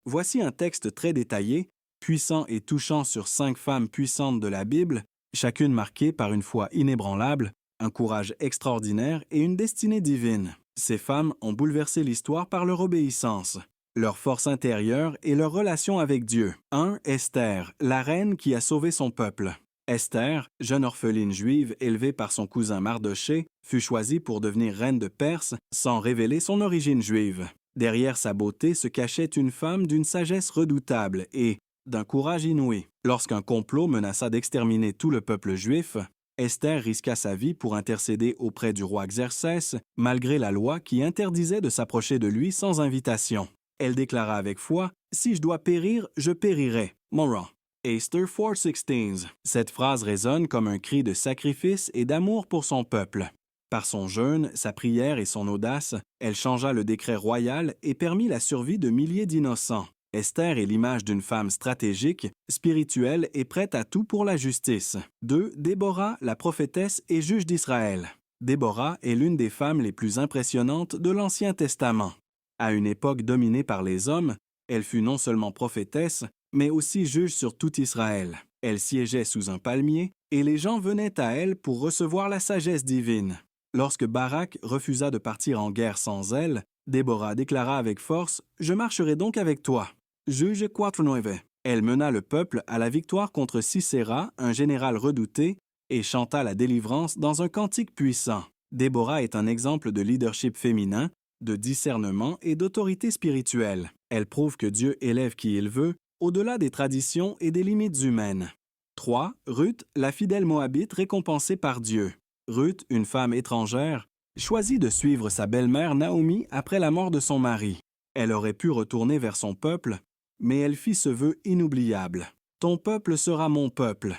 Voici un texte très détaillé, puissant et touchant sur 5 femmes puissantes de la Bible, chacune marquée par une foi inébranlable, un courage extraordinaire et une destinée divine. Ces femmes ont bouleversé l'histoire par leur obéissance, leur force intérieure et leur relation avec Dieu. 1. Esther, la reine qui a sauvé son peuple. Esther, jeune orpheline juive élevée par son cousin Mardochée, fut choisie pour devenir reine de Perse sans révéler son origine juive. Derrière sa beauté se cachait une femme d'une sagesse redoutable et d'un courage inouï. Lorsqu'un complot menaça d'exterminer tout le peuple juif, Esther risqua sa vie pour intercéder auprès du roi Xerxès, malgré la loi qui interdisait de s'approcher de lui sans invitation. Elle déclara avec foi, « Si je dois périr, je périrai. » Moran. Esther 4:16. Cette phrase résonne comme un cri de sacrifice et d'amour pour son peuple. Par son jeûne, sa prière et son audace, elle changea le décret royal et permit la survie de milliers d'innocents. Esther est l'image d'une femme stratégique, spirituelle et prête à tout pour la justice. 2. Déborah, la prophétesse et juge d'Israël. Déborah est l'une des femmes les plus impressionnantes de l'Ancien Testament. À une époque dominée par les hommes, elle fut non seulement prophétesse, mais aussi juge sur tout Israël. Elle siégeait sous un palmier et les gens venaient à elle pour recevoir la sagesse divine. Lorsque Barak refusa de partir en guerre sans elle, Déborah déclara avec force « Je marcherai donc avec toi ». Juge 4:9. Elle mena le peuple à la victoire contre Sisera, un général redouté, et chanta la délivrance dans un cantique puissant. Déborah est un exemple de leadership féminin, de discernement et d'autorité spirituelle. Elle prouve que Dieu élève qui il veut, au-delà des traditions et des limites humaines. 3. Ruth, la fidèle Moabite récompensée par Dieu. Ruth, une femme étrangère, choisit de suivre sa belle-mère Naomi après la mort de son mari. Elle aurait pu retourner vers son peuple, mais elle fit ce vœu inoubliable. « Ton peuple sera mon peuple,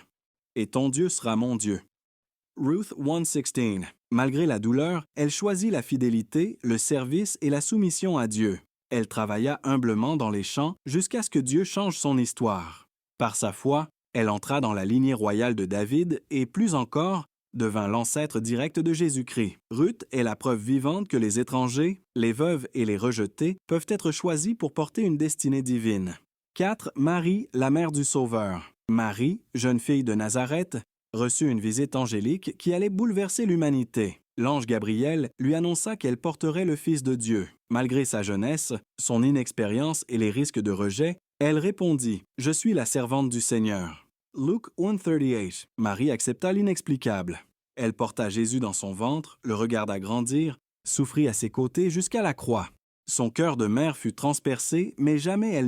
et ton Dieu sera mon Dieu. » Ruth 1:16. Malgré la douleur, elle choisit la fidélité, le service et la soumission à Dieu. Elle travailla humblement dans les champs jusqu'à ce que Dieu change son histoire. Par sa foi, elle entra dans la lignée royale de David et, plus encore, devint l'ancêtre direct de Jésus-Christ. Ruth est la preuve vivante que les étrangers, les veuves et les rejetés peuvent être choisis pour porter une destinée divine. 4. Marie, la mère du Sauveur. Marie, jeune fille de Nazareth, reçut une visite angélique qui allait bouleverser l'humanité. L'ange Gabriel lui annonça qu'elle porterait le Fils de Dieu. Malgré sa jeunesse, son inexpérience et les risques de rejet, elle répondit « Je suis la servante du Seigneur ». Luc 1:38. Marie accepta l'inexplicable. Elle porta Jésus dans son ventre, le regarda grandir, souffrit à ses côtés jusqu'à la croix. Son cœur de mère fut transpercé, mais jamais elle